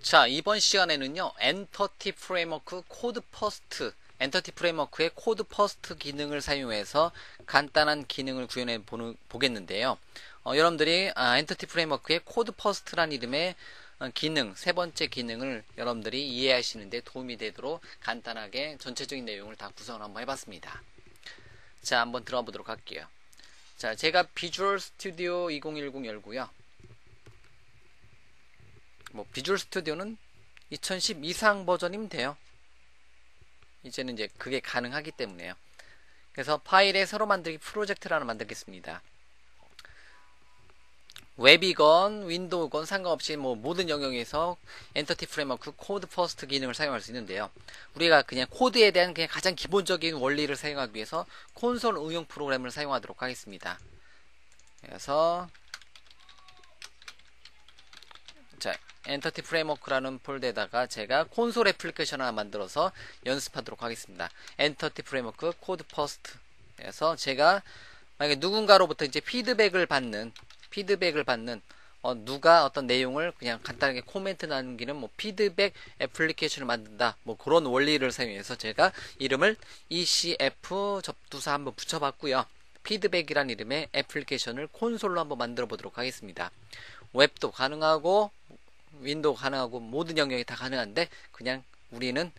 자, 이번 시간에는요, 엔터티 프레임워크 코드 퍼스트, 엔터티 프레임워크의 코드 퍼스트 기능을 사용해서 간단한 기능을 구현해 보겠는데요. 여러분들이 엔터티 프레임워크의 코드 퍼스트란 이름의 기능, 세 번째 기능을 여러분들이 이해하시는데 도움이 되도록 간단하게 전체적인 내용을 다 구성을 한번 해봤습니다. 자, 한번 들어가 보도록 할게요. 자, 제가 비주얼 스튜디오 2010 열고요. 비주얼 스튜디오는 2010 이상 버전이면 돼요. 이제는 이제 그게 가능하기 때문에요. 그래서 파일에 새로 만들기 프로젝트를 하나 만들겠습니다. 웹이건 윈도우건 상관없이 모든 영역에서 엔터티 프레임워크 코드 퍼스트 기능을 사용할 수 있는데요. 우리가 그냥 코드에 대한 그냥 가장 기본적인 원리를 사용하기 위해서 콘솔 응용 프로그램을 사용하도록 하겠습니다. 그래서 자, 엔터티 프레임워크라는 폴더에다가 제가 콘솔 애플리케이션 하나 만들어서 연습하도록 하겠습니다. 엔터티 프레임워크 코드 퍼스트. 그래서 제가 만약에 누군가로부터 이제 피드백을 받는 누가 어떤 내용을 그냥 간단하게 코멘트 남기는 피드백 애플리케이션을 만든다. 그런 원리를 사용해서 제가 이름을 ECF 접두사 한번 붙여봤고요. 피드백이란 이름의 애플리케이션을 콘솔로 한번 만들어 보도록 하겠습니다. 웹도 가능하고 윈도우 가능하고 모든 영역이 다 가능한데 그냥 우리는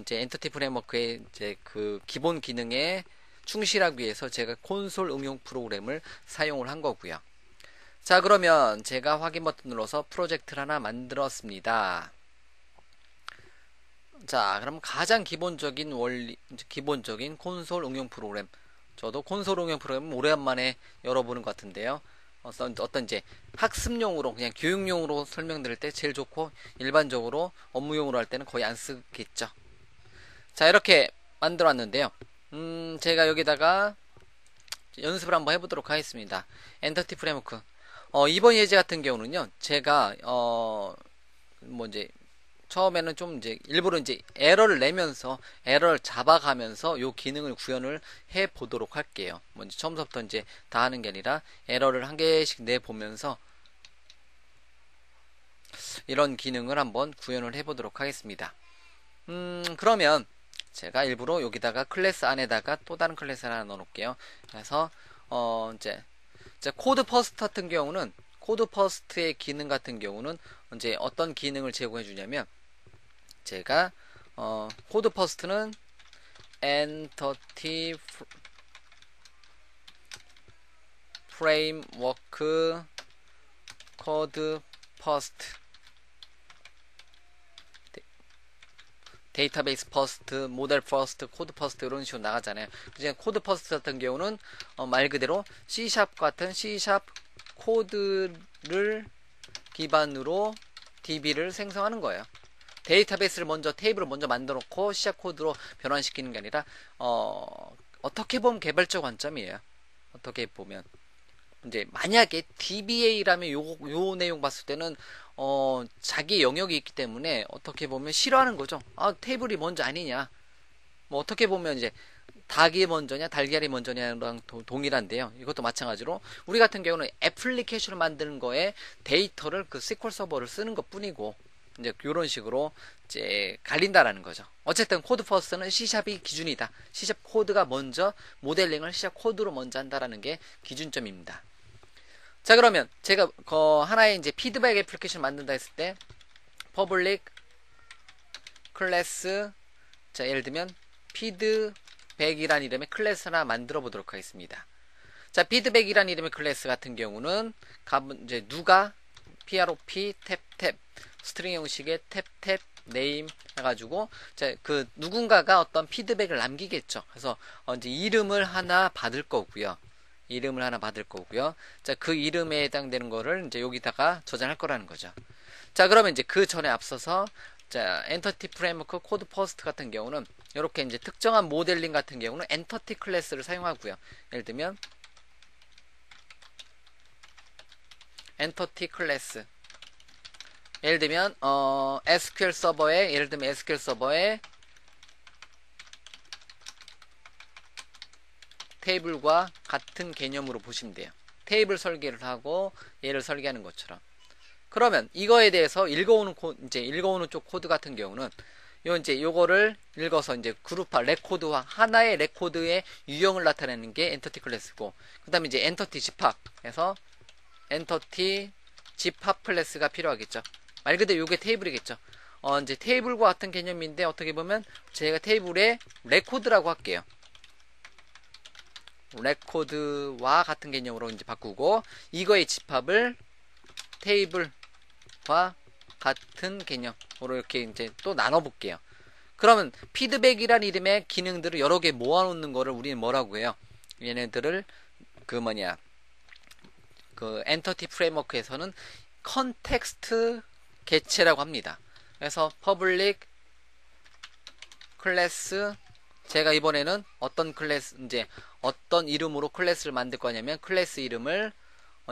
이제 엔터티 프레임워크의 이제 그 기본 기능에 충실하기 위해서 제가 콘솔 응용 프로그램을 사용을 한 거고요. 자, 그러면 제가 확인 버튼 눌러서 프로젝트를 하나 만들었습니다. 자, 그럼 가장 기본적인 기본적인 콘솔 응용 프로그램. 저도 콘솔 응용 프로그램 오랜만에 열어보는 것 같은데요. 어떤 이제 학습용으로 그냥 교육용으로 설명드릴 때 제일 좋고 일반적으로 업무용으로 할 때는 거의 안 쓰겠죠. 자, 이렇게 만들어 왔는데요. 제가 여기다가 연습을 한번 해보도록 하겠습니다. 엔터티 프레임워크. 이번 예제 같은 경우는요, 제가 이제 처음에는 좀 이제 일부러 이제 에러를 내면서 에러를 잡아가면서 요 기능을 구현을 해 보도록 할게요. 먼저 처음부터 이제 다 하는 게 아니라 에러를 한 개씩 내 보면서 이런 기능을 한번 구현을 해 보도록 하겠습니다. 그러면 제가 일부러 여기다가 클래스 안에다가 또 다른 클래스 하나 넣어 놓을게요. 그래서 이제 코드 퍼스트 같은 경우는 코드 퍼스트의 기능 같은 경우는 이제 어떤 기능을 제공해 주냐면 제가 코드 퍼스트는 엔터티 프레임워크 코드 퍼스트 데이터베이스 퍼스트, 모델 퍼스트, 코드 퍼스트 이런 식으로 나가잖아요. 이제 코드 퍼스트 같은 경우는 말 그대로 C# 같은 C# 코드를 기반으로 DB를 생성하는 거예요. 데이터베이스를 먼저 테이블을 먼저 만들어 놓고 C# 코드로 변환시키는 게 아니라 어떻게 보면 개발적 관점이에요. 어떻게 보면 이제 만약에 DBA라면 요 내용 봤을 때는 자기 영역이 있기 때문에 어떻게 보면 싫어하는 거죠. 테이블이 먼저 아니냐. 어떻게 보면 이제 닭이 먼저냐 달걀이 먼저냐랑 동일한데요. 이것도 마찬가지로 우리 같은 경우는 애플리케이션을 만드는 거에 데이터를 그 SQL 서버를 쓰는 것 뿐이고 이제 이런 식으로 이제 갈린다라는 거죠. 어쨌든 코드 퍼스트는 C샵이 기준이다. C샵 코드가 먼저 모델링을 C샵 코드로 먼저 한다라는 게 기준점입니다. 자, 그러면 제가 하나의 이제 피드백 애플리케이션 만든다 했을 때 퍼블릭 클래스 자, 예를 들면 피드백이란 이름의 클래스 하나 만들어 보도록 하겠습니다. 자, 피드백이란 이름의 클래스 같은 경우는 이제 누가 prop 탭탭 스트링 형식의 탭탭 네임 해가지고 그 누군가가 어떤 피드백을 남기겠죠. 그래서 이제 이름을 하나 받을 거고요. 자, 그 이름에 해당되는 거를 이제 여기다가 저장할 거라는 거죠. 자, 그러면 이제 그 전에 앞서서 자, 엔터티 프레임워크 코드 퍼스트 같은 경우는 이렇게 이제 특정한 모델링 같은 경우는 엔터티 클래스를 사용하고요. 예를 들면 엔터티 클래스 예를 들면 SQL 서버에 테이블과 같은 개념으로 보시면 돼요. 테이블 설계를 하고 얘를 설계하는 것처럼 그러면 이거에 대해서 읽어오는 쪽 코드 같은 경우는 요거를 읽어서 이제 그룹화, 레코드화, 하나의 레코드의 유형을 나타내는 게 엔터티 클래스고, 그 다음에 이제 엔터티 집합에서 엔터티 집합 클래스가 필요하겠죠. 말 그대로 요게 테이블이겠죠. 이제 테이블과 같은 개념인데, 어떻게 보면 제가 테이블의 레코드라고 할게요. 레코드와 같은 개념으로 이제 바꾸고, 이거의 집합을 테이블과 같은 개념으로 이렇게 이제 또 나눠 볼게요. 그러면 피드백이란 이름의 기능들을 여러 개 모아놓는 거를 우리는 뭐라고 해요? 얘네들을 그 엔터티 프레임워크에서는 컨텍스트 개체라고 합니다. 그래서 퍼블릭 클래스, 제가 이번에는 어떤 클래스, 이제 어떤 이름으로 클래스를 만들 거냐면, 클래스 이름을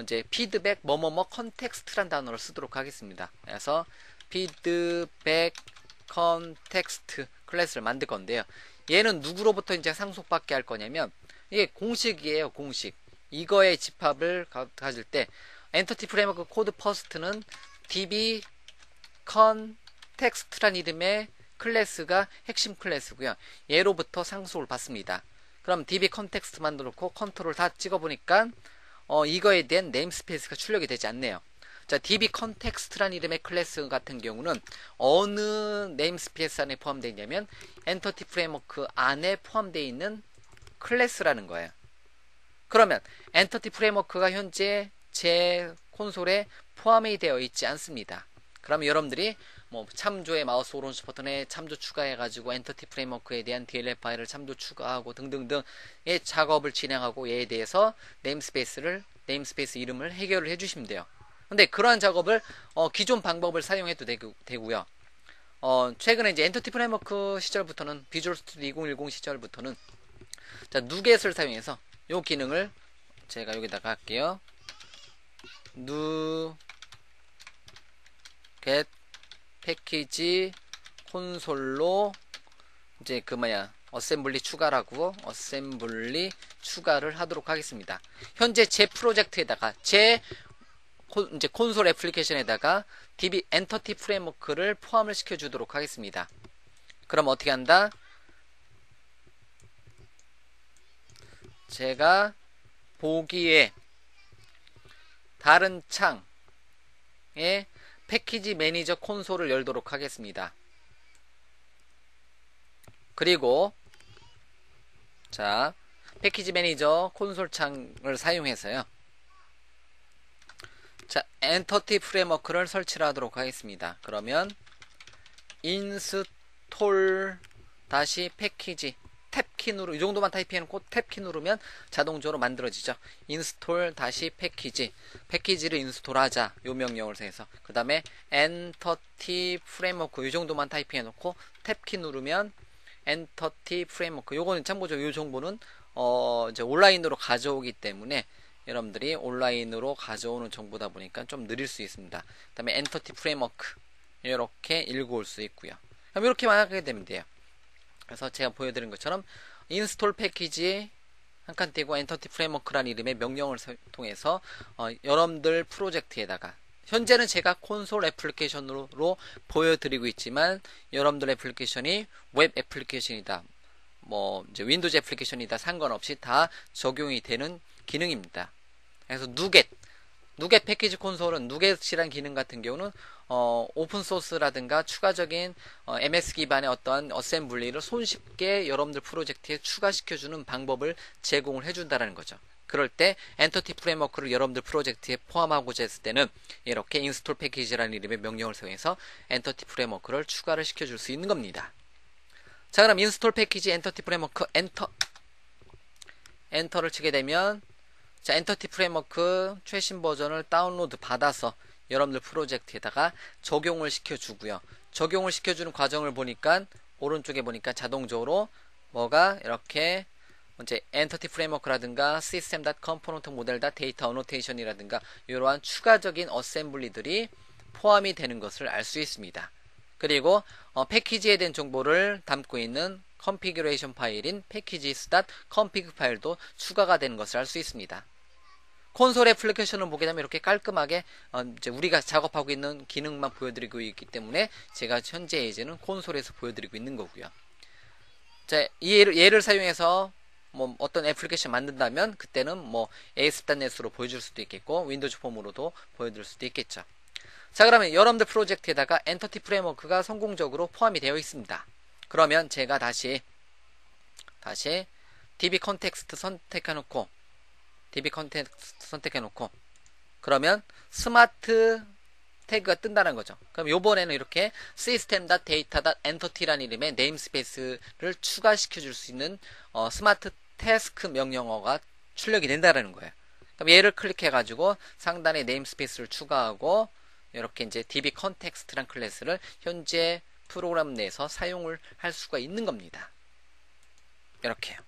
이제 피드백 뭐뭐뭐 컨텍스트란 단어를 쓰도록 하겠습니다. 그래서 피드백 컨텍스트 클래스를 만들 건데요. 얘는 누구로부터 이제 상속받게 할 거냐면, 이게 공식이에요. 공식. 이거의 집합을 가질 때 엔터티 프레임워크 코드 퍼스트는 db 컨텍스트란 이름의 클래스가 핵심 클래스고요. 얘로부터 상속을 받습니다. 그럼 db 컨텍스트 만들어놓고 컨트롤 다 찍어보니까 이거에 대한 네임스페이스가 출력이 되지 않네요. 자, db 컨텍스트란 이름의 클래스 같은 경우는 어느 네임스페이스 안에 포함되어 있냐면 엔터티 프레임워크 안에 포함되어 있는 클래스라는 거예요. 그러면 엔터티 프레임워크가 현재 제 콘솔에 포함이 되어 있지 않습니다. 그럼 여러분들이 참조의 마우스 오른쪽 버튼에 참조 추가해가지고 엔터티 프레임워크에 대한 DLL 파일을 참조 추가하고 등등등의 작업을 진행하고, 얘에 대해서 네임스페이스 이름을 해결을 해주시면 돼요. 근데 그러한 작업을 기존 방법을 사용해도 되고요. 최근에 이제 엔터티 프레임워크 시절부터는, 비주얼 스튜디오 2010 시절부터는 자, 누겟을 사용해서 요 기능을 제가 여기다가 할게요. 누겟 패키지 콘솔로 이제 어셈블리 추가를 하도록 하겠습니다. 현재 제 프로젝트에다가 이제 콘솔 애플리케이션에다가 db 엔터티 프레임워크를 포함을 시켜주도록 하겠습니다. 그럼 어떻게 한다? 제가 보기에 다른 창에 패키지 매니저 콘솔을 열도록 하겠습니다. 그리고 자, 패키지 매니저 콘솔 창을 사용해서요. 자, 엔터티 프레임워크를 설치를 하도록 하겠습니다. 그러면 인스톨 다시 패키지 탭키 누르, 이 정도만 타이핑해놓고 탭키 누르면 자동적으로 만들어지죠. 인스톨 다시 패키지를 인스톨하자, 요 명령을 사용해서. 그 다음에 엔터티 프레임워크, 이 정도만 타이핑해놓고 탭키 누르면 엔터티 프레임워크, 요거는 참고죠. 요 정보는 이제 온라인으로 가져오기 때문에 여러분들이 온라인으로 가져오는 정보다 보니까 좀 느릴 수 있습니다. 그 다음에 엔터티 프레임워크 이렇게 읽어올 수 있고요. 그럼 이렇게만 하게 되면 돼요. 그래서 제가 보여드린 것처럼 인스톨 패키지 한 칸 띄고 엔터티 프레임워크라는 이름의 명령을 통해서 여러분들 프로젝트에다가, 현재는 제가 콘솔 애플리케이션으로 보여드리고 있지만 여러분들 애플리케이션이 웹 애플리케이션이다, 이제 윈도우즈 애플리케이션이다 상관없이 다 적용이 되는 기능입니다. 그래서 누겟 패키지 콘솔은 누겟이란 기능 같은 경우는 오픈소스라든가 추가적인 MS 기반의 어떤 어셈블리를 손쉽게 여러분들 프로젝트에 추가시켜주는 방법을 제공을 해준다는 거죠. 그럴 때 엔터티 프레임워크를 여러분들 프로젝트에 포함하고자 했을 때는 이렇게 인스톨 패키지라는 이름의 명령을 사용해서 엔터티 프레임워크를 추가를 시켜줄 수 있는 겁니다. 자, 그럼 인스톨 패키지 엔터티 프레임워크 엔터를 치게 되면, 자, 엔터티 프레임워크 최신 버전을 다운로드 받아서 여러분들 프로젝트에다가 적용을 시켜주고요. 적용을 시켜주는 과정을 보니까 오른쪽에 보니까 자동적으로 뭐가 이렇게 이제 엔터티 프레임워크라든가 system.component model.data annotation이라든가 이러한 추가적인 어셈블리들이 포함이 되는 것을 알 수 있습니다. 그리고 패키지에 대한 정보를 담고 있는 컨피규레이션 파일인 packages.config 파일도 추가가 되는 것을 알 수 있습니다. 콘솔 애플리케이션을 보게 되면 이렇게 깔끔하게 이제 우리가 작업하고 있는 기능만 보여드리고 있기 때문에 제가 현재 이제는 콘솔에서 보여드리고 있는 거고요. 자, 이 얘를 사용해서 뭐 어떤 애플리케이션 만든다면 그때는 뭐 ASP.NET으로 보여줄 수도 있겠고 윈도우즈 폼으로도 보여드릴 수도 있겠죠. 자, 그러면 여러분들 프로젝트에다가 엔터티 프레임워크가 성공적으로 포함이 되어 있습니다. 그러면 제가 다시 DB 컨텍스트 선택해놓고 그러면 스마트 태그가 뜬다는 거죠. 그럼 요번에는 이렇게 system.data.entity라는 이름의 네임스페이스를 추가시켜 줄 수 있는 스마트 태스크 명령어가 출력이 된다는 거예요. 그럼 얘를 클릭해 가지고 상단에 네임스페이스를 추가하고 이렇게 이제 DB 컨텍스트란 클래스를 현재 프로그램 내에서 사용을 할 수가 있는 겁니다. 이렇게요.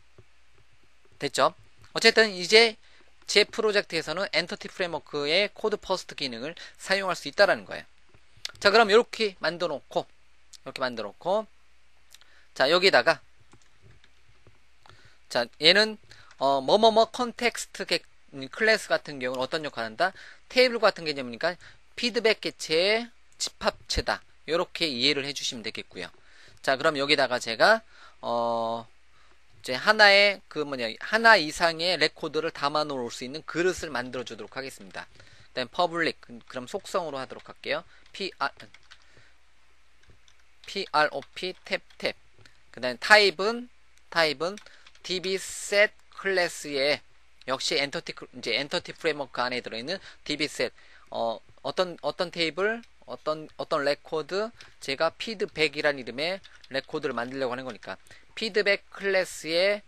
됐죠? 어쨌든 이제 제 프로젝트에서는 엔터티 프레임워크의 코드 퍼스트 기능을 사용할 수 있다라는 거예요. 자, 그럼 이렇게 만들어 놓고 자, 여기다가 자, 얘는 뭐뭐뭐 컨텍스트 클래스 같은 경우는 어떤 역할을 한다? 테이블 같은 개념이니까 피드백 개체의 집합체다. 이렇게 이해를 해주시면 되겠고요. 자, 그럼 여기다가 제가 이제 하나 이상의 레코드를 담아 놓을 수 있는 그릇을 만들어 주도록 하겠습니다. 그다음 public, 그럼 속성으로 하도록 할게요. prop 탭. 그다음 타입은 dbset 클래스에 역시 엔터티 프레임워크 안에 들어있는 dbset 어떤 테이블 어떤 레코드 제가 피드백이라는 이름의 레코드를 만들려고 하는 거니까 피드백 클래스의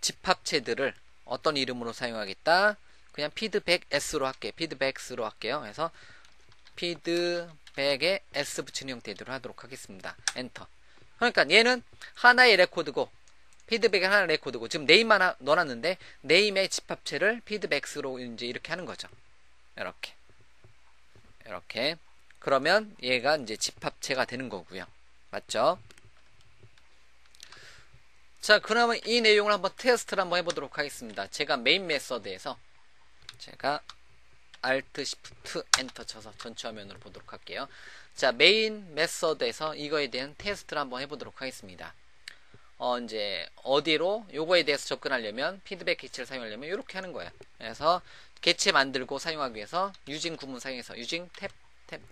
집합체들을 어떤 이름으로 사용하겠다. 그냥 피드백 S로 할게요. 피드백스로 할게요. 그래서 피드백에 S 붙이는 형태로 하도록 하겠습니다. 엔터. 그러니까 얘는 하나의 레코드고 피드백은 하나의 레코드고 지금 네임만 넣어놨는데 네임의 집합체를 피드백스로 이제 이렇게 하는 거죠. 이렇게. 그러면 얘가 이제 집합체가 되는 거고요. 맞죠? 자, 그러면 이 내용을 한번 테스트를 한번 해보도록 하겠습니다. 제가 메인 메서드에서 제가 Alt Shift Enter 쳐서 전체 화면으로 보도록 할게요. 자, 메인 메서드에서 이거에 대한 테스트를 한번 해보도록 하겠습니다. 이제 어디로 요거에 대해서 접근하려면 피드백 개체를 사용하려면 이렇게 하는 거예요. 그래서 개체 만들고 사용하기 위해서 유징 구문 사용해서 유징 탭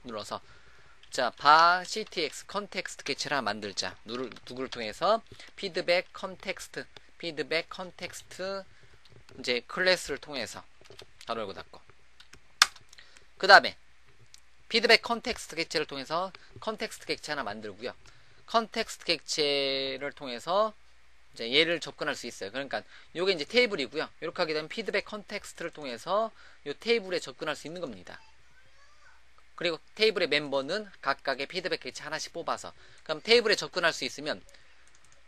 눌러서 자, ctx 컨텍스트 개체를 하나 만들자. 누구를 통해서 피드백 컨텍스트 이제 클래스를 통해서 가로 열고 닫고. 그 다음에 피드백 컨텍스트 개체를 통해서 컨텍스트 객체 하나 만들고요. 컨텍스트 객체를 통해서 이제 얘를 접근할 수 있어요. 그러니까 요게 이제 테이블이고요. 이렇게 하게 되면 피드백 컨텍스트를 통해서 요 테이블에 접근할 수 있는 겁니다. 그리고 테이블의 멤버는 각각의 피드백 객체 하나씩 뽑아서 그럼 테이블에 접근할 수 있으면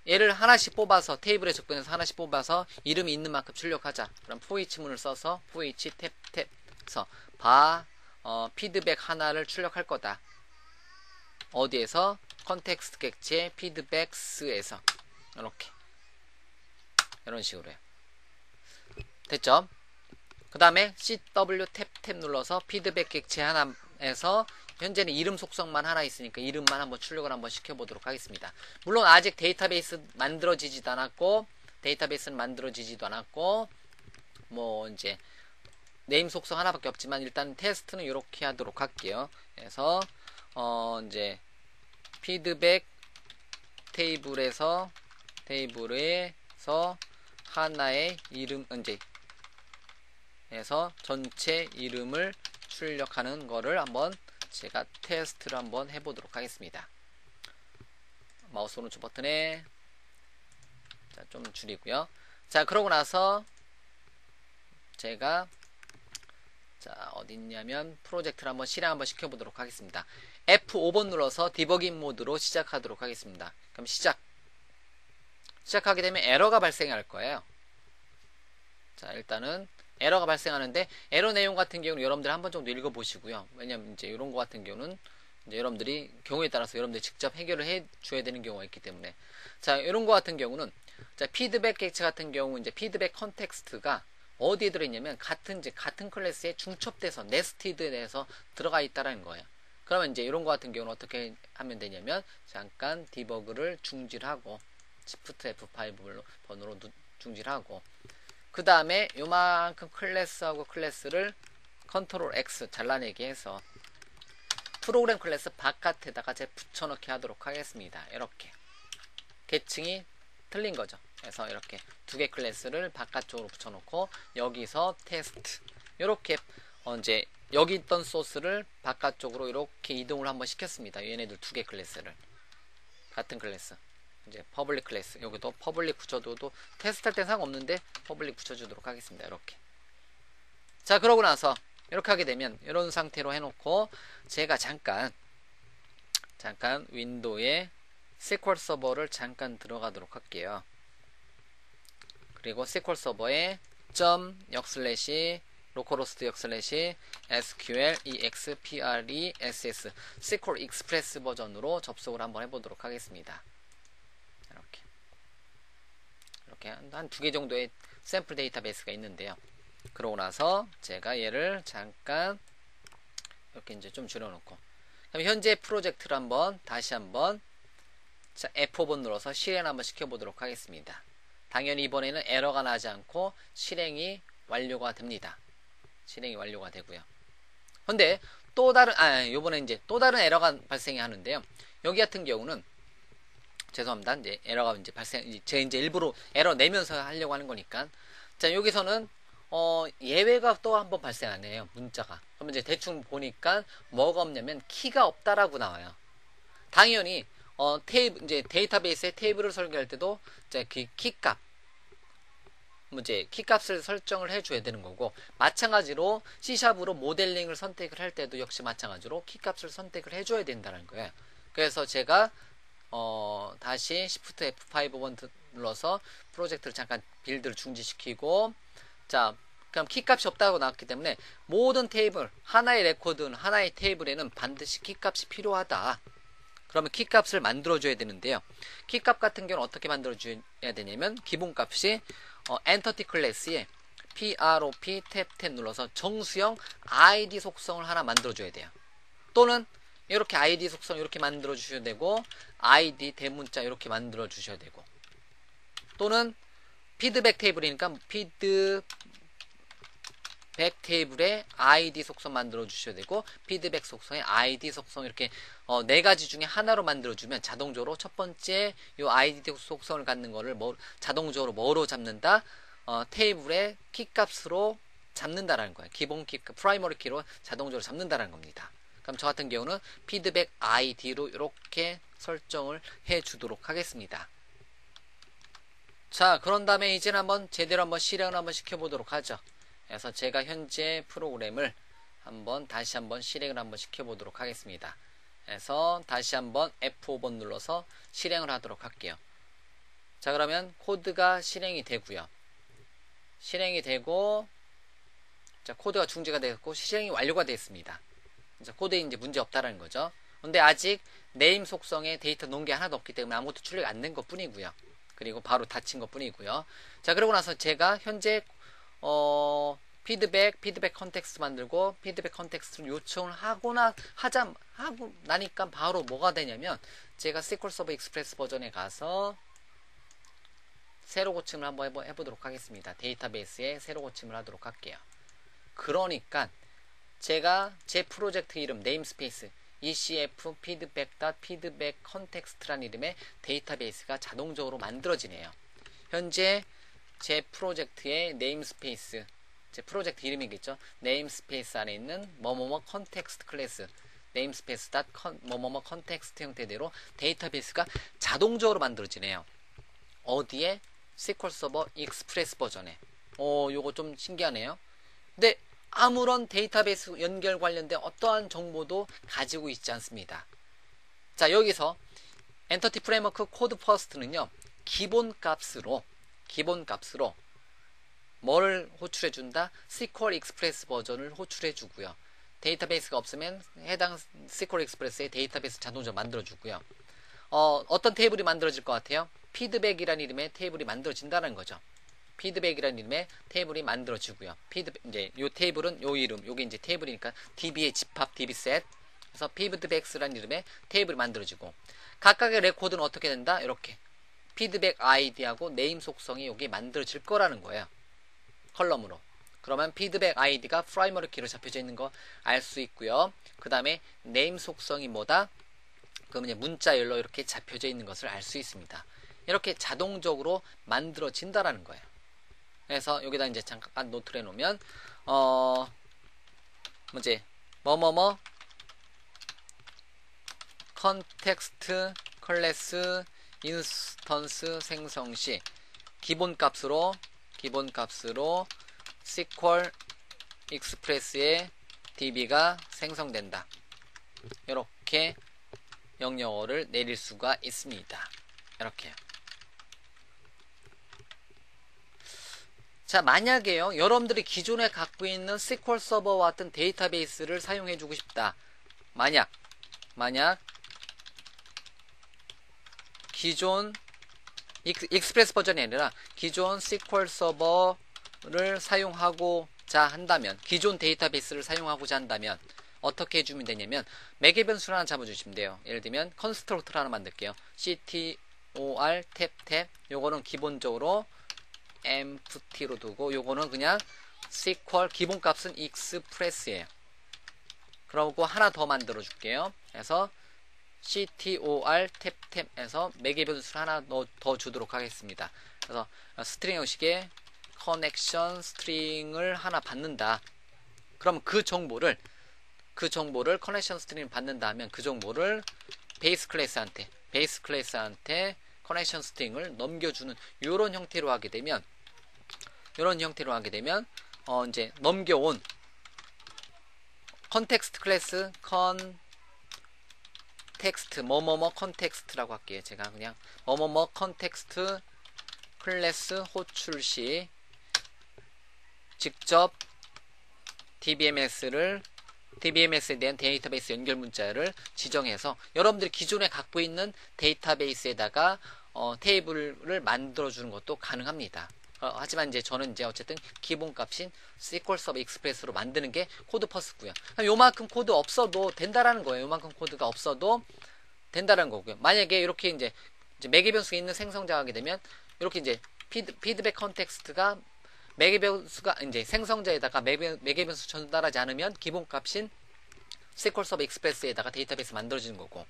얘를 하나씩 뽑아서 테이블에 접근해서 하나씩 뽑아서 이름이 있는 만큼 출력하자. 그럼 forEach문을 써서 forEach 탭에서 피드백 하나를 출력할 거다. 어디에서? 컨텍스트 객체 피드백스에서 이렇게 이런 식으로 해요. 됐죠? 그 다음에 CW 탭 눌러서 피드백 객체 하나에서 현재는 이름 속성만 하나 있으니까 이름만 한번 출력을 한번 시켜보도록 하겠습니다. 물론 아직 데이터베이스는 만들어지지도 않았고 뭐 이제 네임 속성 하나밖에 없지만 일단 테스트는 이렇게 하도록 할게요. 그래서 이제 피드백 테이블에서 하나의 이름 이제 해서 전체 이름을 출력하는 거를 한번 제가 테스트를 한번 해보도록 하겠습니다. 마우스 오른쪽 버튼에 자, 좀 줄이고요. 자, 그러고 나서 제가 자, 어딨냐면 프로젝트를 한번 실행 한번 시켜보도록 하겠습니다. F5번 눌러서 디버깅 모드로 시작하도록 하겠습니다. 그럼 시작하게 되면 에러가 발생할 거예요. 자, 일단은 에러가 발생하는데 에러 내용 같은 경우는 여러분들 한번 정도 읽어보시고요. 왜냐면 이제 이런 거 같은 경우는 이제 여러분들이 경우에 따라서 여러분들이 직접 해결을 해 줘야 되는 경우가 있기 때문에 자, 이런 거 같은 경우는 자, 피드백 객체 같은 경우 이제 피드백 컨텍스트가 어디에 들어있냐면 같은 클래스에 중첩돼서 네스티드에서 들어가 있다라는 거예요. 그러면 이제 이런 거 같은 경우는 어떻게 하면 되냐면 잠깐 디버그를 중지하고 Shift F5 번호로 중지하고 그 다음에 요만큼 클래스하고 클래스를 컨트롤 X 잘라내기 해서 프로그램 클래스 바깥에다가 제가 붙여넣기 하도록 하겠습니다. 이렇게 계층이 틀린 거죠. 그래서 이렇게 두 개 클래스를 바깥쪽으로 붙여놓고 여기서 테스트 이렇게 이제 여기 있던 소스를 바깥쪽으로 이렇게 이동을 한번 시켰습니다. 얘네들 두 개 클래스를 같은 클래스 이제 퍼블릭 클래스 여기도 퍼블릭 붙여둬도 테스트할 땐 상관없는데 퍼블릭 붙여주도록 하겠습니다. 이렇게 자 그러고 나서 이렇게 하게 되면 이런 상태로 해놓고 제가 잠깐 윈도우에 SQL 서버를 잠깐 들어가도록 할게요. 그리고 SQL 서버에 localhost SQL EXPRESS SQL 익스프레스 버전으로 접속을 한번 해보도록 하겠습니다. 이렇게 한 두 개 정도의 샘플 데이터베이스가 있는데요. 그러고 나서 제가 얘를 잠깐 이렇게 이제 좀 줄여놓고 그럼 현재 프로젝트를 다시 한번 자, F5번 눌러서 실행 한번 시켜보도록 하겠습니다. 당연히 이번에는 에러가 나지 않고 실행이 완료가 됩니다. 실행이 완료가 되고요. 근데 또 다른 요번에 이제 또 다른 에러가 발생이 하는데요. 여기 같은 경우는 죄송합니다. 이제 에러가 이제 제가 이제 일부러 에러 내면서 하려고 하는 거니까. 자, 여기서는 예외가 또 한번 발생하네요. 문자가. 그러면 이제 대충 보니까 뭐가 없냐면 키가 없다라고 나와요. 당연히 이제 데이터베이스에 테이블을 설계할 때도 이제 그 키값 이제 키값을 설정을 해줘야 되는 거고 마찬가지로 C샵으로 모델링을 선택을 할 때도 역시 마찬가지로 키값을 선택을 해줘야 된다는 거예요. 그래서 제가 다시 Shift F5번 눌러서 프로젝트를 잠깐 빌드를 중지시키고 자 그럼 키값이 없다고 나왔기 때문에 모든 테이블 하나의 레코드는 하나의 테이블에는 반드시 키값이 필요하다. 그러면 키값을 만들어줘야 되는데요. 키값 같은 경우는 어떻게 만들어줘야 되냐면 기본값이 엔터티 클래스에 PROP 탭 눌러서 정수형 ID 속성을 하나 만들어줘야 돼요. 또는 이렇게 ID 속성 이렇게 만들어 주셔야 되고 ID 대문자 이렇게 만들어 주셔야 되고 또는 피드백 테이블이니까 피드백 테이블에 ID 속성 만들어 주셔야 되고 피드백 속성에 ID 속성 이렇게 네 가지 중에 하나로 만들어 주면 자동적으로 첫 번째 요 ID 속성을 갖는 거를 자동적으로 뭐로 잡는다? 테이블의 키값으로 잡는다라는 거예요. 기본 키 프라이머리 키로 자동적으로 잡는다라는 겁니다. 그럼 저 같은 경우는 피드백 ID로 이렇게 설정을 해 주도록 하겠습니다. 자, 그런 다음에 이제는 제대로 실행을 한번 시켜보도록 하죠. 그래서 제가 현재 프로그램을 다시 한번 실행을 한번 시켜보도록 하겠습니다. 그래서 다시 한번 F5번 눌러서 실행을 하도록 할게요. 자, 그러면 코드가 실행이 되고요. 실행이 되고, 자, 코드가 중지가 되었고, 실행이 완료가 되었습니다. 코드에 이제 문제 없다라는 거죠. 근데 아직 네임 속성에 데이터 놓은 게 하나도 없기 때문에 아무것도 출력이 안 된 것 뿐이고요. 그리고 바로 닫힌 것 뿐이고요. 자, 그러고 나서 제가 현재 피드백 컨텍스트 만들고 피드백 컨텍스트를 요청을 하고 나니까 바로 뭐가 되냐면 제가 SQL 서버 익스프레스 버전에 가서 새로 고침을 한번 해보도록 하겠습니다. 데이터베이스에 새로 고침을 하도록 할게요. 그러니까 제가 제 프로젝트 이름 네임스페이스 ECF feedback context.라는 이름의 데이터베이스가 자동적으로 만들어지네요. 현재 제 프로젝트의 네임스페이스 제 프로젝트 이름이겠죠. 네임스페이스 안에 있는 뭐뭐뭐 컨텍스트 클래스 네임스페이스 뭐뭐뭐 컨텍스트 형태대로 데이터베이스가 자동적으로 만들어지네요. 어디에? SQL 서버 익스프레스 버전에. 요거 좀 신기하네요. 근데 아무런 데이터베이스 연결 관련된 어떠한 정보도 가지고 있지 않습니다. 자, 여기서 엔터티 프레임워크 코드 퍼스트는요. 기본값으로 뭐를 호출해 준다? SQL 익스프레스 버전을 호출해 주고요. 데이터베이스가 없으면 해당 SQL 익스프레스의 데이터베이스 자동적으로 만들어 주고요. 어떤 테이블이 만들어질 것 같아요? 피드백이라는 이름의 테이블이 만들어진다는 거죠. 피드백이라는 이름의 테이블이 만들어지고요. 이제 요 테이블은 요 이름, 요게 이제 테이블이니까 DB의 집합, DB셋. 그래서 피드백스라는 이름의 테이블이 만들어지고, 각각의 레코드는 어떻게 된다? 이렇게 피드백 아이디하고 네임 속성이 여기 만들어질 거라는 거예요. 컬럼으로. 그러면 피드백 아이디가 프라이머리 키로 잡혀져 있는 거 알 수 있고요. 그 다음에 네임 속성이 뭐다? 그러면 이제 문자열로 이렇게 잡혀져 있는 것을 알 수 있습니다. 이렇게 자동적으로 만들어진다라는 거예요. 그래서 여기다 이제 잠깐 노트를 해놓으면 이제 뭐뭐뭐 컨텍스트 클래스 인스턴스 생성 시 기본값으로 SQL 익스프레스의 DB가 생성된다. 이렇게 명령어를 내릴 수가 있습니다. 이렇게요. 자, 만약에요, 여러분들이 기존에 갖고 있는 SQL 서버와 같은 데이터베이스를 사용해주고 싶다. 만약 기존 익스프레스 버전이 아니라 기존 SQL 서버를 사용하고자 한다면, 기존 데이터베이스를 사용하고자 한다면 어떻게 해주면 되냐면, 매개 변수를 하나 잡아주시면 돼요. 예를 들면 컨스트럭터를 하나 만들게요. ctor 탭 요거는 기본적으로 empty로 두고, 요거는 그냥 SQL 기본값은 express예요. 그러고 하나 더 만들어 줄게요. 그래서 ctor 탭에서 매개 변수를 하나 더 주도록 하겠습니다. 그래서 스트링 형식의 커넥션 스트링을 하나 받는다. 그럼 그 정보를 커넥션 스트링 받는다 하면 그 정보를 베이스 클래스한테 커넥션 스트링을 넘겨주는 이런 형태로 하게 되면 이제 넘겨온 컨텍스트 클래스 컨텍스트 뭐뭐뭐 컨텍스트라고 할게요. 제가 그냥 뭐뭐뭐 컨텍스트 클래스 호출 시 직접 DBMS에 대한 데이터베이스 연결 문자를 지정해서 여러분들이 기존에 갖고 있는 데이터베이스에다가 테이블을 만들어 주는 것도 가능합니다. 하지만 이제 저는 이제 어쨌든 기본값인 SQL 서버 익스프레스로 만드는 게 코드 퍼스고요. 요만큼 코드 없어도 된다라는 거예요. 요만큼 코드가 없어도 된다라는 거고요. 만약에 이렇게 이제 매개 변수가 있는 생성자 하게 되면 이렇게 이제 피드백 컨텍스트가 매개 변수가 이제 생성자에다가 매개 변수 전달하지 않으면 기본값인 SQL 서버 익스프레스에다가 데이터베이스 만들어지는 거고,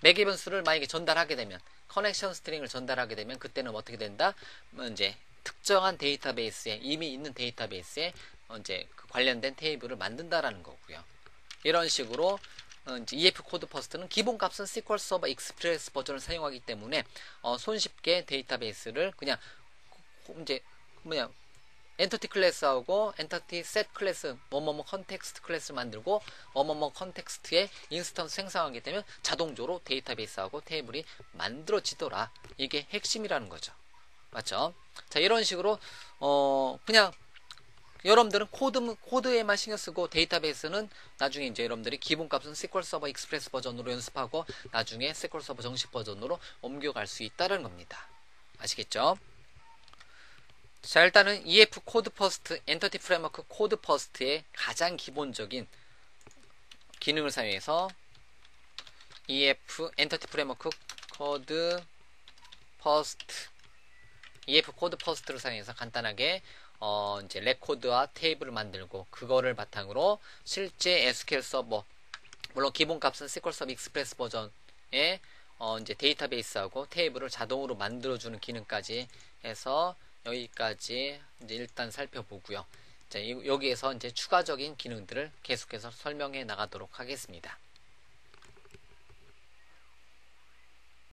매개 변수를 만약에 전달하게 되면 커넥션 스트링을 전달하게 되면 그때는 어떻게 된다? 이제 특정한 데이터베이스에 이미 있는 데이터베이스에 이제 그 관련된 테이블을 만든다라는 거고요. 이런 식으로 이제 EF 코드 퍼스트는 기본값은 SQL 서버 익스프레스 버전을 사용하기 때문에 손쉽게 데이터베이스를 그냥 이제 엔터티 클래스하고 엔터티 셋 클래스 뭐뭐뭐 컨텍스트 클래스를 만들고 뭐뭐뭐 컨텍스트의 인스턴스 생성하게 되면 자동적으로 데이터베이스하고 테이블이 만들어지더라. 이게 핵심이라는 거죠. 맞죠? 자, 이런 식으로 그냥 여러분들은 코드에만 신경 쓰고 데이터베이스는 나중에 이제 여러분들이 기본값은 SQL 서버 익스프레스 버전으로 연습하고 나중에 SQL 서버 정식 버전으로 옮겨갈 수 있다는 겁니다. 아시겠죠? 자, 일단은 EF 코드 퍼스트, 엔터티 프레임워크 코드 퍼스트의 가장 기본적인 기능을 사용해서 EF 엔터티 프레임워크 코드 퍼스트, EF 코드 퍼스트를 사용해서 간단하게 이제 레코드와 테이블을 만들고, 그거를 바탕으로 실제 SQL 서버, 물론 기본값은 SQL 서버 익스프레스 버전의 이제 데이터베이스하고 테이블을 자동으로 만들어주는 기능까지 해서 여기까지 이제 일단 살펴보고요. 자, 여기에서 이제 추가적인 기능들을 계속해서 설명해 나가도록 하겠습니다.